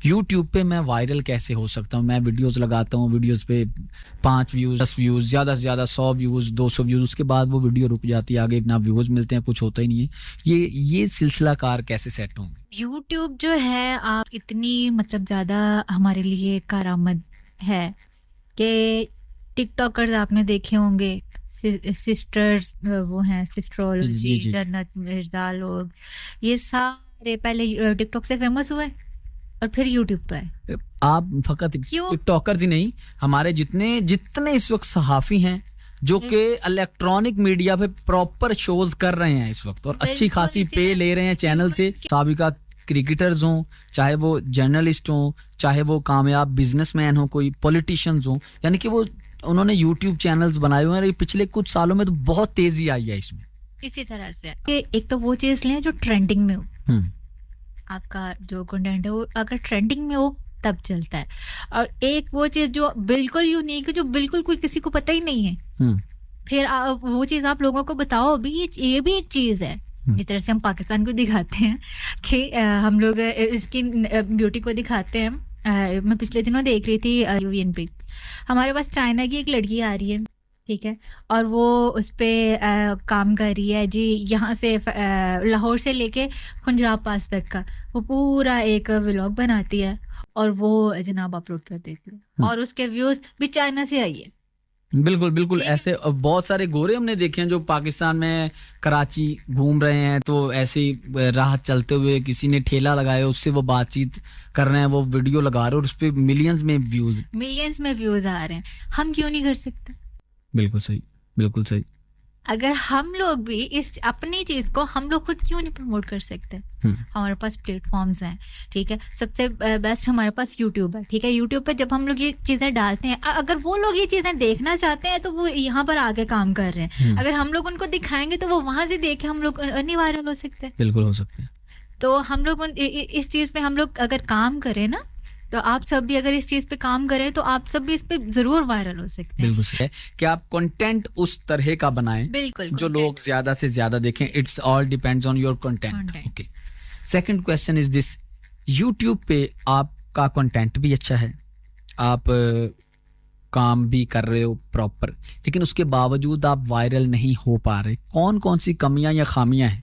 YouTube पे मैं viral कैसे हो सकता हूँ? मैं वीडियोस लगाता हूँ, वीडियोस पे 5 व्यूज 10 व्यूज, ज्यादा से ज्यादा 100 व्यूज 200 व्यूज, उसके बाद वो वीडियो रुक जाती है, आगे ना व्यूज मिलते हैं, कुछ होता ही नहीं है। ये सिलसिला कार कैसे सेट होंगे? यूट्यूब जो है, आप इतनी मतलब ज़्यादा हमारे लिए कारामद है कि टिकटॉकर्स आपने देखे होंगे, सिस्टर्स, वो हैं जी सिस्ट्रोलॉजी, जी जी। जन्नत मिर्जा लोग, ये सारे पहले टिकटॉक से फेमस हुए और फिर यूट्यूब पे आए। आप फकत क्यों? टिकटॉकर ही नहीं, हमारे जितने जितने इस वक्त सहाफी हैं जो कि इलेक्ट्रॉनिक मीडिया पे प्रॉपर शोज कर रहे हैं इस वक्त, और अच्छी बिल्कुल खासी पे इसीलिए ले रहे हैं चैनल से। बिल्कुल साबिका क्रिकेटर्स हों, चाहे वो जर्नलिस्ट हों, चाहे वो कामयाब बिजनेसमैन हो, कोई पॉलिटिशियंस हों, यानी कि वो उन्होंने यूट्यूब चैनल्स बनाए हुए हैं। और ये पिछले कुछ सालों में तो बहुत तेजी आई है इसमें। इसी तरह से कि एक तो वो चीज़ लें जो ट्रेंडिंग में हो, हम्म आपका जो कंटेंट है वो अगर ट्रेंडिंग में हो तब चलता है। और एक वो चीज़ जो बिल्कुल यूनिक है, जो बिल्कुल कोई किसी को पता ही नहीं है, हम्म फिर वो चीज़ आप लोगों को बताओ अभी, ये भी एक चीज़ है। जिस तरह से हम पाकिस्तान को दिखाते हैं कि हम लोग इसकी ब्यूटी को दिखाते हैं। मैं पिछले दिनों देख रही थी यूएन पे, हमारे पास चाइना की एक लड़की आ रही है, ठीक है, और वो उस पे काम कर रही है जी, यहाँ से लाहौर से लेके पंजाब पास तक का वो पूरा एक व्लॉग बनाती है और वो जनाब अपलोड कर देती है, और उसके व्यूज भी चाइना से आई है। बिल्कुल बिल्कुल, ठीक है। ऐसे बहुत सारे गोरे हमने देखे हैं जो पाकिस्तान में कराची घूम रहे हैं, तो ऐसे ही राह चलते हुए किसी ने ठेला लगाया, उससे वो बातचीत कर रहे हैं, वो वीडियो लगा रहे हैं और उस पे मिलियंस में व्यूज। मिलियंस में व्यूज आ रहे हैं, हम क्यों नहीं कर सकते? बिल्कुल सही, बिल्कुल सही। अगर हम लोग भी इस अपनी चीज को हम लोग खुद क्यों नहीं प्रमोट कर सकते? हमारे पास प्लेटफॉर्म्स हैं, ठीक है, सबसे बेस्ट हमारे पास यूट्यूब है, ठीक है। यूट्यूब पे जब हम लोग ये चीजें डालते हैं, अगर वो लोग ये चीजें देखना चाहते हैं तो वो यहाँ पर आके काम कर रहे हैं, अगर हम लोग उनको दिखाएंगे तो वो वहां से देखे हम लोग नहीं वायरल हो सकते। बिल्कुल हो सकते हैं। तो हम लोग इस चीज पे हम लोग अगर काम करें ना, तो आप सब भी अगर इस चीज पे काम करें तो आप सब भी इस पे जरूर वायरल हो सकते हैं। बिल्कुल सही है कि आप कंटेंट उस तरह का बनाएं बिल्कुल, जो लोग ज्यादा से ज्यादा देखें। It's all depends on your content. Okay, second question is this, YouTube पे आपका कंटेंट भी अच्छा है, आप काम भी कर रहे हो प्रॉपर, लेकिन उसके बावजूद आप वायरल नहीं हो पा रहे, कौन कौन सी कमियां या खामियां हैं?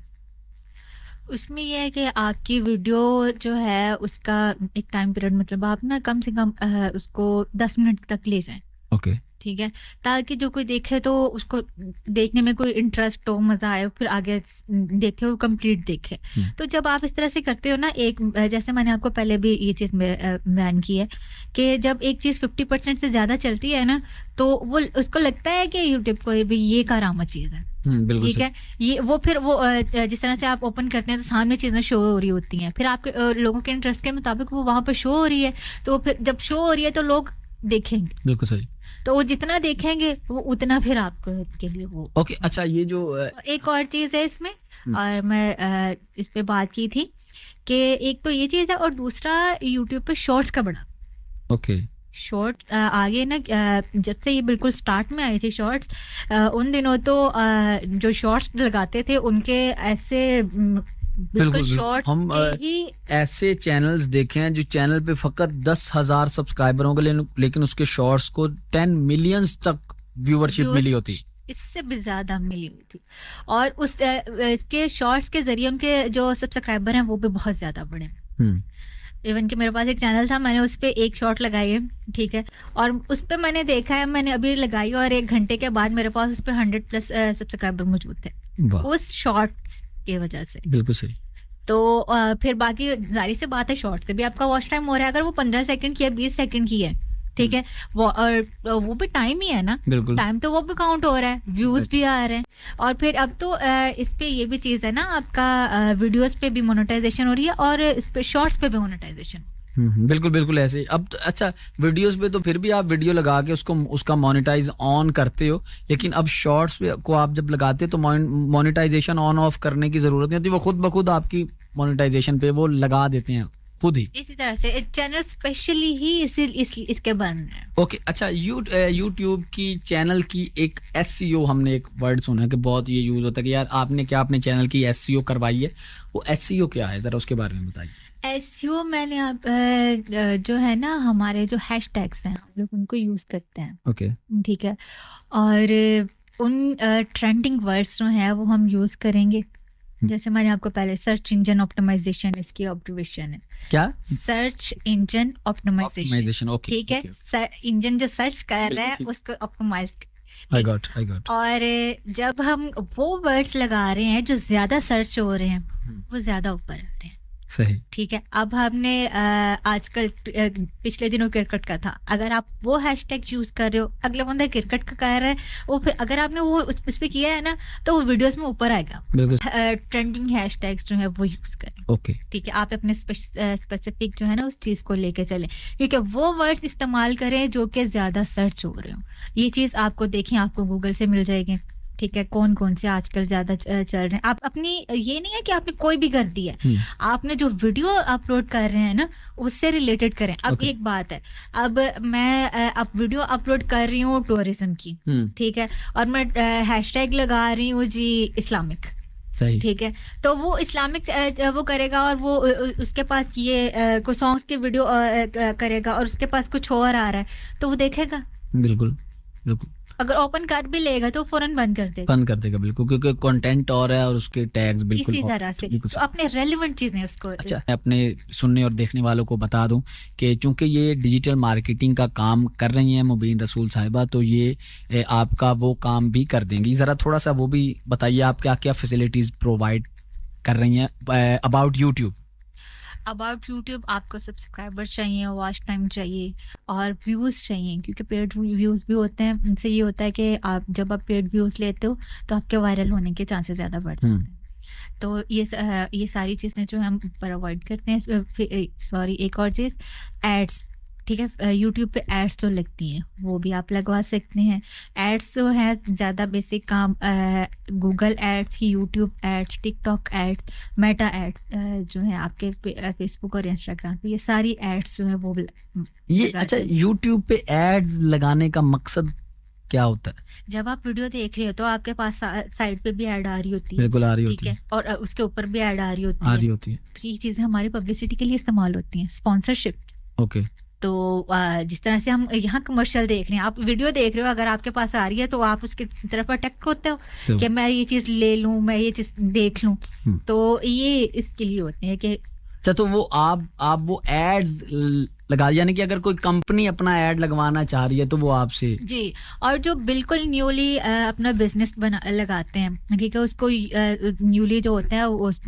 उसमें यह है कि आपकी वीडियो जो है उसका एक टाइम पीरियड, मतलब आप ना कम से कम उसको 10 मिनट तक ले जाएं। ओके, ठीक है, ताकि जो कोई देखे तो उसको देखने में कोई इंटरेस्ट हो, मजा आए, फिर आगे देखे, वो कंप्लीट देखे। तो जब आप इस तरह से करते हो ना, एक जैसे मैंने आपको पहले भी ये चीज बयान की है कि जब एक चीज 50% से ज्यादा चलती है ना, तो वो उसको लगता है कि यूट्यूब को भी ये करामत चीज है। ठीक है, ये वो फिर वो जिस तरह से आप ओपन करते हैं तो सामने चीजें शो हो रही होती हैं, फिर आपके लोगों के इंटरेस्ट के मुताबिक वो वहां पर शो हो रही है, तो फिर जब शो हो रही है तो लोग देखेंगे। बिल्कुल सही। तो वो जितना देखेंगे वो उतना फिर आपको के लिए वो। ओके, अच्छा, ये जो एक और चीज है इसमें, और मैं इस पे बात की थी कि एक तो ये चीज है, और दूसरा यूट्यूब पे शॉर्ट्स का बड़ा। ओके, शॉर्ट्स आगे ना, जब से ये बिल्कुल स्टार्ट में आई थी शॉर्ट्स, उन दिनों तो जो शॉर्ट्स लगाते थे उनके ऐसे बिल्कुल शॉर्ट्स हम ही ऐसे चैनल्स देखे हैं जो चैनल पे फकत 10,000 सब्सक्राइबर होंगे, लेकिन उसके शॉर्ट्स को 10 मिलियंस तक व्यूअरशिप मिली होती, इससे भी ज्यादा मिली हुई थी, और उस इसके शॉर्ट्स के जरिए उनके जो सब्सक्राइबर हैं वो भी बहुत ज्यादा बढ़े। इवन कि मेरे पास एक चैनल था, मैंने उस पर एक शॉर्ट लगाई है, ठीक है, और उस पर मैंने देखा है, मैंने अभी लगाई और 1 घंटे के बाद मेरे पास उस पर 100+ सब्सक्राइबर मौजूद थे उस शॉर्ट्स की वजह से। बिल्कुल सही। तो फिर बाकी जारी से बात है, शॉर्ट से भी आपका वॉच टाइम हो रहा है, अगर वो 15 सेकंड की है, 20 सेकंड की है, ठीक है, वो भी टाइम ही है ना, टाइम तो वो भी काउंट हो रहा है, व्यूज भी आ रहे हैं। और फिर अब तो इस पे ये भी चीज है ना, आपका वीडियोस पे भी मोनेटाइजेशन हो रही है और इस पे शॉर्ट्स पे भी मोनेटाइजेशन। बिल्कुल बिल्कुल ऐसे ही अब तो, अच्छा, वीडियोस पे तो फिर भी आप वीडियो लगा के उसका मोनेटाइज ऑन करते हो, लेकिन अब शॉर्ट्स पे को आप जब लगाते हो तो मोनेटाइजेशन ऑन ऑफ करने की जरूरत नहीं होती, वो खुद ब खुद आपकी मोनेटाइजेशन पे वो लगा देते हैं खुद ही। इसी तरह से चैनल स्पेशली ही इसके बन रहे हैं। ओके, अच्छा, यूट्यूब की चैनल की एक SEO, हमने एक वर्ड सुना है कि बहुत ये यूज होता है कि यार आपने क्या अपने चैनल की SEO करवाई है, वो SEO क्या है, जरा उसके बारे में बताइए। एसईओ मैंने आप जो है ना हमारे जो हैशटैग्स हैं हम लोग उनको यूज करते हैं। ओके ठीक है। और उन ट्रेंडिंग वर्ड्स जो हैं वो हम यूज करेंगे। जैसे मैंने आपको पहले सर्च इंजन ऑप्टिमाइजेशन इसकी ऑब्जर्वेशन है। क्या? Search engine optimisation. ओके ठीक है। इंजन जो सर्च कर रहा है उसको ऑप्टिमाइज। आई गॉट और जब हम वो वर्ड्स लगा रहे हैं जो ज्यादा सर्च हो रहे हैं वो ज्यादा ऊपर आ रहे हैं। सही। ठीक है। अब हमने आजकल पिछले दिनों क्रिकेट का था, अगर आप वो हैशटैग यूज कर रहे हो, अगला बंदा क्रिकेट का कह रहा है, वो फिर अगर आपने वो उस पे किया है ना तो वो वीडियोस में ऊपर आएगा। ट्रेंडिंग हैशटैग्स जो है वो यूज करें। ओके ठीक है। आप अपने स्पेसिफिक जो है ना उस चीज को लेके चलें, क्योंकि वो वर्ड्स इस्तेमाल करें जो कि ज्यादा सर्च हो रहे हो। ये चीज आपको देखें, आपको गूगल से मिल जाएगी। ठीक है। कौन कौन से आजकल ज्यादा चल रहे हैं। आप अपनी ये नहीं है कि आपने कोई भी कर दिया है, आपने जो वीडियो अपलोड कर रहे हैं ना उससे रिलेटेड करें। अब एक बात है, अब मैं अब वीडियो अपलोड कर रही हूँ टूरिज्म की, ठीक है, और मैं हैशटैग लगा रही हूँ जी इस्लामिक। सही। ठीक है। तो वो इस्लामिक वो करेगा और वो उसके पास ये कोई सॉन्ग्स की वीडियो करेगा और उसके पास कुछ और आ रहा है तो वो देखेगा। बिल्कुल बिल्कुल। अगर ओपन कर भी लेगा तो फौरन बंद कर देगा बिल्कुल, क्योंकि कंटेंट और है और उसके टैग्स बिल्कुल इसी तरह से। तो अपने रेलेवेंट चीजें उसको। अच्छा, मैं अपने सुनने और देखने वालों को बता दूं कि चूंकि ये डिजिटल मार्केटिंग का काम कर रही हैं मुबीन रसूल साहिबा, तो ये आपका वो काम भी कर देंगी। जरा थोड़ा सा वो भी बताइए, आप क्या क्या फैसिलिटीज प्रोवाइड कर रही हैं अबाउट यूट्यूब। अबाउट यूट्यूब आपको सब्सक्राइबर्स चाहिए, वॉच टाइम चाहिए और व्यूज़ चाहिए, क्योंकि पेड व्यूज़ भी होते हैं। उनसे ये होता है कि आप जब आप पेड व्यूज़ लेते हो तो आपके वायरल होने के चांसेस ज़्यादा बढ़ जाते हैं। तो ये सारी चीज़ें जो हम प्रोवाइड करते हैं। सॉरी, एक और चीज़, एड्स। ठीक है। यूट्यूब पे एड्स जो लगती हैं वो भी आप लगवा सकते हैं। एड्स जो है ज़्यादा बेसिक काम Google ads, YouTube ads, TikTok ads, Meta ads जो है आपके फेसबुक और इंस्टाग्राम पे, ये सारी एड्स जो है वो ये। अच्छा, यूट्यूब पे एड्स लगाने का मकसद क्या होता है? जब आप वीडियो देख रहे हो तो आपके पास साइड पे भी ऐड आ रही होती है। बिल्कुल आ रही होती है। और उसके ऊपर भी ऐड आ रही होती है। थ्री चीजें हमारी पब्लिसिटी के लिए इस्तेमाल होती हैं। स्पॉन्सरशिप। ओके। तो जिस तरह से हम यहाँ कमर्शियल देख रहे हैं, आप वीडियो देख रहे हो, अगर आपके पास आ रही है तो आप उसकी तरफ अट्रैक्ट होते हो कि मैं ये चीज ले लूं, मैं ये चीज देख लूं। तो ये इसके लिए होते हैं कि अच्छा, तो वो आप वो एड्स लगा, यानी कि अगर कोई कंपनी अपना ऐड लगवाना चाह रही है तो वो आपसे। जी। और जो बिल्कुल न्यूली अपना बिजनेस लगाते हैं, ठीक है, उसको न्यूली जो होता है उस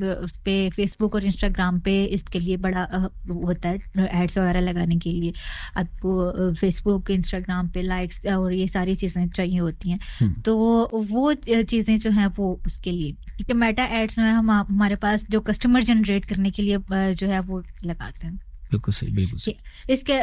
पे फेसबुक और इंस्टाग्राम पे इसके लिए बड़ा होता है एड्स वगैरह लगाने के लिए। आपको फेसबुक इंस्टाग्राम पे लाइक्स और ये सारी चीज़ें चाहिए होती हैं। तो वो चीज़ें जो हैं वो उसके लिए, क्योंकि मेटा एड्स में हम हमारे पास जो कस्टमर जनरेट करने के लिए जो है वो लगाते हैं। बिल्कुल सही, बिल्कुल सही। इसके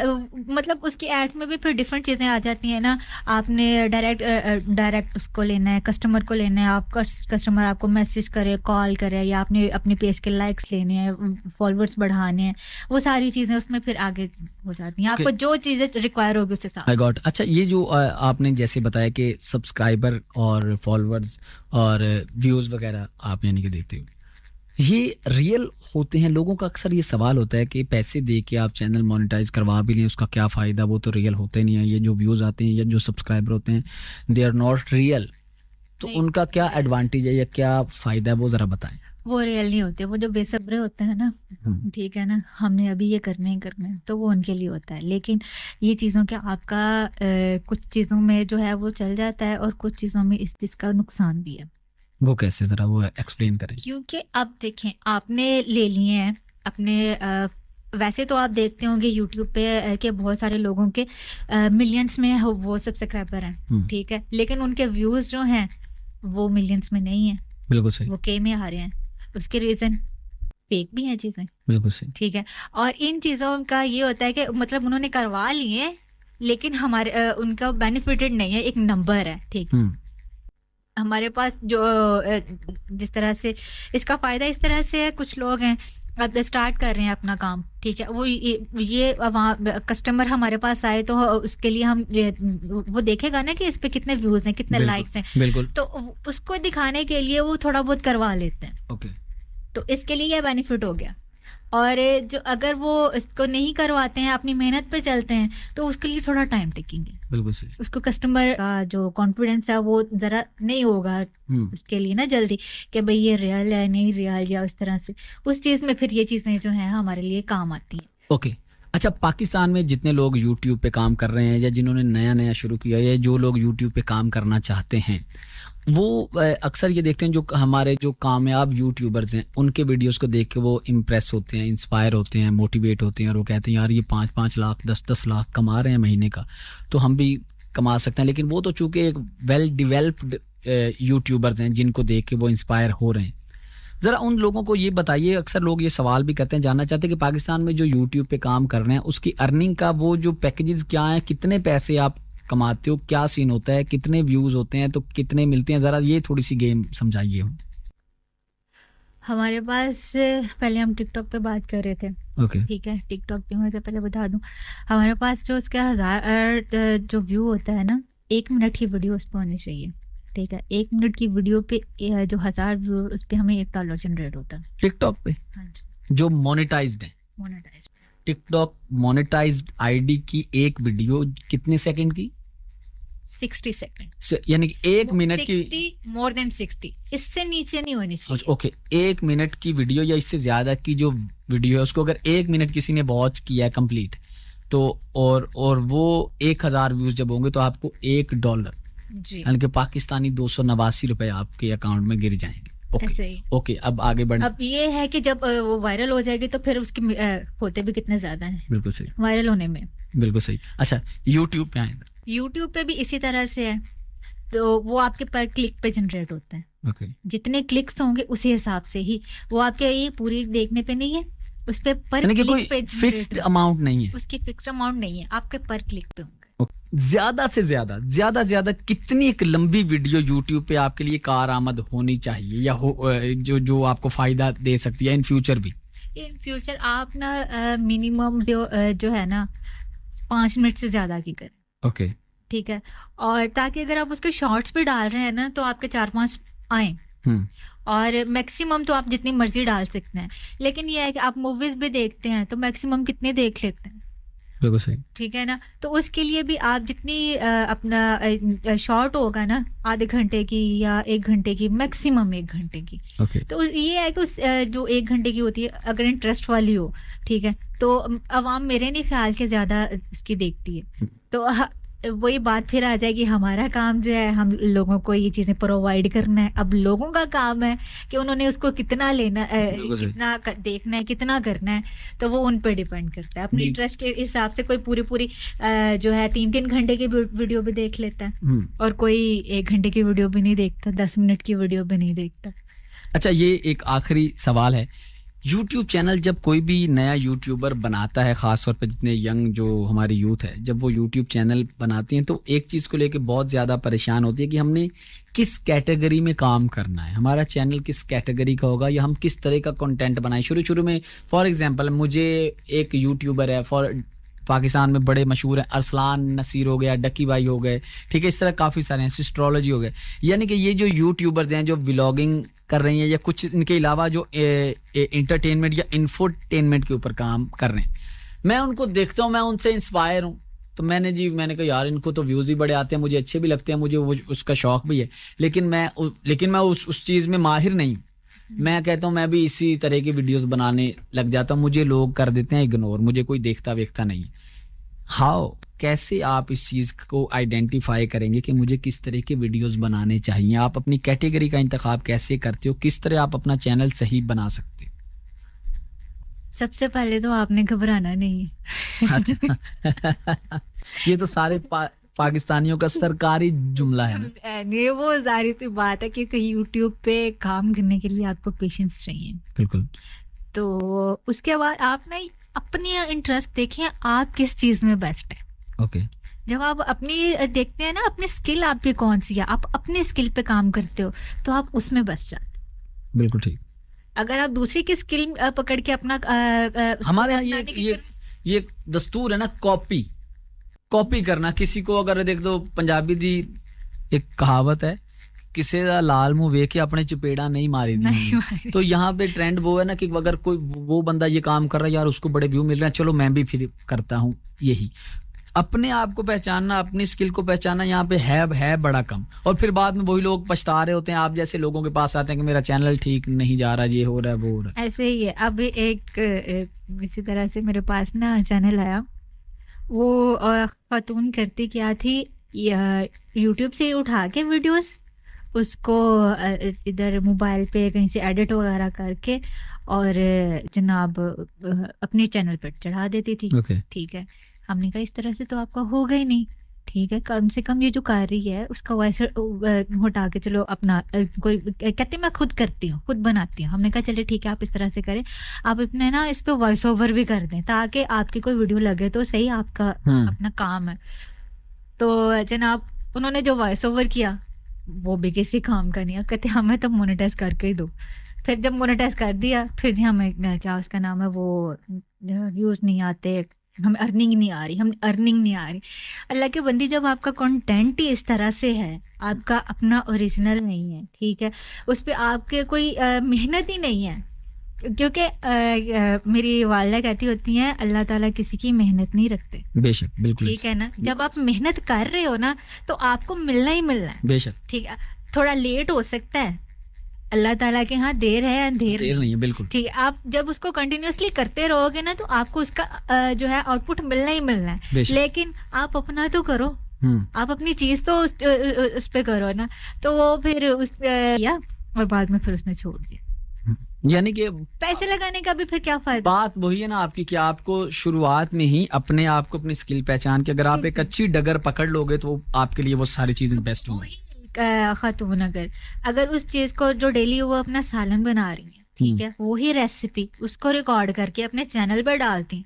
मतलब उसकी एड्स में भी फिर डिफरेंट चीजें आ जाती हैं ना। आपने डायरेक्ट उसको लेना है, कस्टमर को लेना है, आप कस्टमर आपको मैसेज करे, कॉल करे, या आपने अपने पेज के लाइक्स लेने हैं, फॉलोअर्स बढ़ाने हैं, वो सारी चीजें उसमें फिर आगे हो जाती हैं। आपको जो चीजें रिक्वायर होगी उससे साथ। I got. अच्छा, ये जो आपने जैसे बताया कि सब्सक्राइबर और फॉलोअर्स और व्यूज वगैरह आप यानी कि देखते हो, ये रियल होते हैं? लोगों का अक्सर ये सवाल होता है कि पैसे दे के आप चैनल मोनेटाइज करवा भी लें, उसका क्या फ़ायदा, वो तो रियल होते नहीं है। ये जो व्यूज़ आते हैं या जो सब्सक्राइबर होते हैं, दे आर नॉट रियल। तो उनका क्या एडवांटेज है या क्या फ़ायदा है, वो ज़रा बताएं। वो रियल नहीं होते, वो जो बेसब्रे होते हैं ना, ठीक है ना, हमने अभी ये करना ही करना है, तो वो उनके लिए होता है। लेकिन ये चीज़ों के आपका कुछ चीज़ों में जो है वो चल जाता है और कुछ चीज़ों में इस चीज़ का नुकसान भी है। वो कैसे, जरा वो एक्सप्लेन करें। क्योंकि अब देखें, आपने ले लिए हैं अपने वैसे तो आप देखते होंगे यूट्यूब पे के बहुत सारे लोगों के मिलियंस में वो सब्सक्राइबर हैं, ठीक है, लेकिन उनके व्यूज जो हैं वो मिलियंस में नहीं है। बिल्कुल सही। वो के में आ रहे हैं। उसके रीजन फेक भी हैं चीजें। बिल्कुल सही। ठीक है। और इन चीजों का ये होता है कि मतलब उन्होंने करवा लिए लेकिन हमारे उनका बेनिफिटेड नहीं है, एक नंबर है। ठीक है। हमारे पास जो जिस तरह से इसका फायदा इस तरह से है, कुछ लोग हैं अब स्टार्ट कर रहे हैं अपना काम, ठीक है, वो ये वहाँ कस्टमर हमारे पास आए तो उसके लिए हम वो देखेगा ना कि इस पे कितने व्यूज हैं, कितने लाइक्स हैं। बिल्कुल। तो उसको दिखाने के लिए वो थोड़ा बहुत करवा लेते हैं। ओके। तो इसके लिए ये बेनिफिट हो गया। और जो अगर वो इसको नहीं करवाते हैं, अपनी मेहनत पे चलते हैं, तो उसके लिए थोड़ा टाइम टेकिंग है। बिल्कुल सही। उसको कस्टमर का जो कॉन्फिडेंस है वो जरा नहीं होगा उसके लिए ना जल्दी कि भाई ये रियल है नहीं रियल, या इस तरह से उस चीज में फिर ये चीजें जो है हमारे लिए काम आती हैं। ओके अच्छा, पाकिस्तान में जितने लोग यूट्यूब पे काम कर रहे हैं या जिन्होंने नया नया शुरू किया या जो लोग यूट्यूब पे काम करना चाहते हैं, वो अक्सर ये देखते हैं जो हमारे जो कामयाब यूट्यूबर्स हैं उनके वीडियोस को देख के वो इम्प्रेस होते हैं, इंस्पायर होते हैं, मोटिवेट होते हैं और वो कहते हैं यार ये 5-5 लाख 10-10 लाख कमा रहे हैं महीने का, तो हम भी कमा सकते हैं। लेकिन वो तो चूंकि एक वेल डिवेल्प्ड यूट्यूबर्स हैं जिनको देख के वो इंस्पायर हो रहे हैं। ज़रा उन लोगों को ये बताइए, अक्सर लोग ये सवाल भी करते हैं, जानना चाहते हैं कि पाकिस्तान में जो यूट्यूब पे काम कर रहे हैं उसकी अर्निंग का वो जो पैकेजेस क्या है, कितने पैसे आप कमाते हो, क्या सीन होता है, कितने व्यूज होते हैं, तो कितने मिलते हैं, ज़रा ये थोड़ी सी गेम समझाइए। हमारे पास पहले हम टिकटॉक पे बात कर रहे थे, ओके ठीक है। टिकटॉक पे मैं तो पहले बता दूं, हमारे पास जो उसका 1000 जो व्यू होता है ना, 1 मिनट की वीडियो उस पर होनी चाहिए, ठीक है। 1 मिनट की वीडियो पे जो 1000 व्यू, उस पे हमें $1 जनरेट होता है टिकटॉक पे। हाँ जी, जो मोनेटाइज्ड है। मोनेटाइज। टिकटॉक मोनेटाइज्ड आईडी की एक वीडियो कितने सेकंड की? 60 सेकंड, यानी कि 1 मिनट की, मोर देन 60, इससे नीचे नहीं होनी चाहिए। ओके 1 मिनट की वीडियो या इससे ज्यादा की जो वीडियो है उसको अगर 1 मिनट किसी ने वॉच किया है कंप्लीट, तो और वो 1000 व्यूज जब होंगे तो आपको $1 यानी कि पाकिस्तानी 289 रुपए आपके अकाउंट में गिर जाएंगे। ऐसे ही। ओके अब आगे बढ़। अब ये है कि जब वो वायरल हो जाएगी तो फिर उसके होते भी कितने ज्यादा हैं बिल्कुल सही वायरल होने में। बिल्कुल सही। अच्छा यूट्यूब पे आए, यूट्यूब पे भी इसी तरह से है, तो वो आपके पर क्लिक पे जनरेट होता है। ओके जितने क्लिक्स होंगे उसी हिसाब से ही वो आपके, ये पूरी देखने पे नहीं है, उस पे पर यानी कि कोई क्लिक पे फिक्स्ड अमाउंट नहीं है, उसकी फिक्स्ड अमाउंट नहीं है, आपके पर क्लिक पे होंगे। ज्यादा से ज्यादा कितनी एक लंबी वीडियो यूट्यूब पे आपके लिए कारआमद होनी चाहिए या जो आपको फायदा दे सकती है इन फ्यूचर भी? इन फ्यूचर आप ना मिनिमम जो है ना 5 मिनट से ज्यादा की करें। ओके ठीक है, और ताकि अगर आप उसके शॉर्ट्स भी डाल रहे हैं ना तो आपके 4-5 आए, और मैक्सिमम तो आप जितनी मर्जी डाल सकते हैं। लेकिन ये है कि आप मूवीज भी देखते हैं तो मैक्सिमम कितने देख लेते हैं, बिल्कुल सही, ठीक है ना। तो उसके लिए भी आप जितनी अपना शॉर्ट होगा ना, आधे घंटे की या 1 घंटे की, मैक्सिमम 1 घंटे की। तो ये है कि उस जो 1 घंटे की होती है अगर इंटरेस्ट वाली हो, ठीक है, तो अवाम मेरे नहीं ख्याल के ज्यादा उसकी देखती है। तो वही बात फिर आ जाएगी, हमारा काम जो है हम लोगों को ये चीजें प्रोवाइड करना है। अब लोगों का काम है कि उन्होंने उसको कितना लेना, कितना देखना है, कितना करना है, तो वो उन पर डिपेंड करता है। अपने इंटरेस्ट के हिसाब से कोई पूरी जो है 3-3 घंटे की वीडियो भी देख लेता है, और कोई 1 घंटे की वीडियो भी नहीं देखता, 10 मिनट की वीडियो भी नहीं देखता। अच्छा ये एक आखिरी सवाल है, यूट्यूब चैनल जब कोई भी नया यूट्यूबर बनाता है, खासतौर पर जितने यंग जो हमारी यूथ है, जब वो यूट्यूब चैनल बनाती हैं तो एक चीज़ को लेके बहुत ज़्यादा परेशान होती है कि हमने किस कैटेगरी में काम करना है, हमारा चैनल किस कैटेगरी का होगा, या हम किस तरह का कंटेंट बनाएं। शुरू में फॉर एग्जांपल मुझे एक यूट्यूबर है पाकिस्तान में बड़े मशहूर हैं, अरसलान नसीर हो गया, डक्की भाई हो गए, ठीक है, इस तरह काफ़ी सारे हैं, सिस्ट्रोलॉजी हो गए, यानी कि ये जो यूट्यूबर्स हैं जो व्लॉगिंग कर रही हैं या कुछ इनके अलावा जो इंटरटेनमेंट या इंफोटेनमेंट के ऊपर काम कर रहे हैं, मैं उनको देखता हूँ, मैं उनसे इंस्पायर हूँ, तो मैंने कहा यार इनको तो व्यूज़ भी बड़े आते हैं, मुझे अच्छे भी लगते हैं, मुझे उसका शौक भी है, लेकिन मैं उस चीज़ में माहिर नहीं। मैं कहता हूँ मैं भी इसी तरह की वीडियोस बनाने लग जाता हूँ, मुझे लोग कर देते हैं इग्नोर, मुझे कोई देखता वेखता नहीं। हाउ, कैसे आप इस चीज़ को आइडेंटिफाई करेंगे कि मुझे किस तरह के वीडियोस बनाने चाहिए? आप अपनी कैटेगरी का इंतखाब कैसे करते हो? किस तरह आप अपना चैनल सही बना सकते हो? सबसे पहले तो आपने घबराना नहीं है। अच्छा ये तो सारे पाकिस्तानियों का सरकारी जुमला है ना? ये वो जाहिर सी बात है क्योंकि यूट्यूब पे काम करने के लिए आपको पेशेंस चाहिए। बिल्कुल। तो उसके बाद आप ना अपनी इंटरेस्ट देखें, आप किस चीज में बेस्ट है। ओके। जब आप अपनी देखते हैं ना, अपनी स्किल आपकी कौन सी है, आप अपनी स्किल पे काम करते हो तो आप उसमें बेस्ट जाते हो। बिल्कुल ठीक। अगर आप दूसरी की स्किल पकड़ के अपना हमारे यहाँ ये दस्तूर है ना, कॉपी करना। किसी को अगर देख दो, पंजाबी दी एक कहावत है किसी का लाल मुंह वे के अपने चपेड़ा नहीं मारी दी। तो यहाँ पे ट्रेंड वो है ना कि अगर कोई वो बंदा ये काम कर रहा है यार, उसको बड़े व्यू मिल रहे हैं, चलो मैं भी फिर करता हूँ। यही अपने आप को पहचानना, अपनी स्किल को पहचानना यहाँ पे है बड़ा कम। और फिर बाद में वही लोग पछता रहे होते हैं, आप जैसे लोगों के पास आते हैं कि मेरा चैनल ठीक नहीं जा रहा, ये हो रहा है, वो हो रहा है। ऐसे ही है। अब इसी तरह से मेरे पास ना चैनल आया, वो खातून करती क्या थी, यूट्यूब से उठा के वीडियोस उसको इधर मोबाइल पे कहीं से एडिट वगैरह करके और जनाब अपने चैनल पर चढ़ा देती थी। ठीक है, हमने कहा इस तरह से तो आपका होगा ही नहीं। ठीक है, कम से कम ये जो कर रही है उसका वॉइस हटा के चलो अपना कोई कहते मैं खुद करती हूँ, खुद बनाती हूँ। हमने कहा चले ठीक है, आप इस तरह से करें, आप अपने ना इस पे वॉइस ओवर भी कर दें ताकि आपकी कोई वीडियो लगे तो सही, आपका अपना काम है। तो जनाब उन्होंने जो वॉइस ओवर किया वो भी किसी काम का नहीं है। कहते हमें तो मोनेटाइज करके ही दो। फिर जब मोनेटाइज कर दिया फिर जी हमें क्या उसका नाम है वो व्यूज नहीं आते, हमें अर्निंग नहीं आ रही, हमें अर्निंग नहीं आ रही। अल्लाह के बंदी, जब आपका कंटेंट ही इस तरह से है, आपका अपना ओरिजिनल नहीं है, ठीक है, उस पर आपके कोई मेहनत ही नहीं है। क्योंकि मेरी वालिदा कहती होती हैं अल्लाह ताला किसी की मेहनत नहीं रखते। बेशक, बिल्कुल ठीक है ना। जब आप मेहनत कर रहे हो ना तो आपको मिलना ही मिलना है। बेशक, ठीक है, थोड़ा लेट हो सकता है, अल्लाह ताला के यहाँ देर है अंधेर नहीं है, बिल्कुल ठीक है। आप जब उसको कंटिन्यूअसली करते रहोगे ना तो आपको उसका जो है आउटपुट मिलना ही मिलना है। लेकिन आप अपना तो करो, आप अपनी चीज तो उस पे करो ना। तो वो फिर उस या और बाद में फिर उसने छोड़ दिया। यानी कि पैसे लगाने का भी फिर क्या फायदा। बात वही है ना आपकी कि आपको शुरुआत में ही अपने आप को, अपनी स्किल पहचान के अगर आप एक अच्छी डगर पकड़ लोगे तो आपके लिए वो सारी चीजें बेस्ट होंगी। खातून अगर उस चीज को जो डेली वो अपना सालन बना रही है, ठीक है, वही रेसिपी उसको रिकॉर्ड करके अपने चैनल पर डालती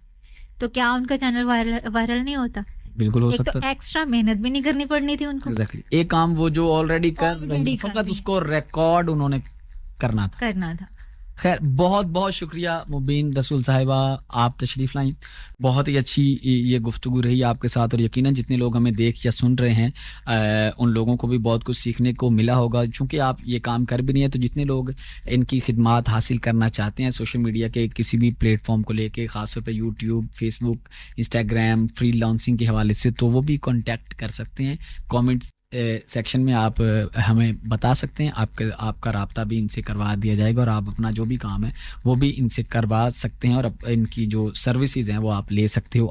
तो क्या उनका चैनल वायरल नहीं होता। बिल्कुल हो सकता तो एक्स्ट्रा मेहनत भी नहीं करनी पड़नी थी उनको। एक काम वो जो ऑलरेडी कर रही है, फकत उसको रिकॉर्ड उन्होंने करना था। खैर, बहुत बहुत शुक्रिया मुबीन रसूल साहिबा, आप तशरीफ लाई। बहुत ही अच्छी ये गुफ्तगू रही आपके साथ और यकीनन जितने लोग हमें देख या सुन रहे हैं उन लोगों को भी बहुत कुछ सीखने को मिला होगा। चूँकि आप ये काम कर भी नहीं है तो जितने लोग इनकी खिदमात हासिल करना चाहते हैं सोशल मीडिया के किसी भी प्लेटफॉर्म को लेके, ख़ासतौर पर यूट्यूब, फेसबुक, इंस्टाग्राम, फ्री लॉन्सिंग के हवाले से, तो वो भी कॉन्टैक्ट कर सकते हैं। कॉमेंट सेक्शन में आप हमें बता सकते हैं, आपका राब्ता भी इनसे करवा दिया जाएगा और आप अपना जो भी काम है वो भी इनसे करवा सकते हैं और इनकी जो सर्विसेज हैं वो आप ले सकते हो।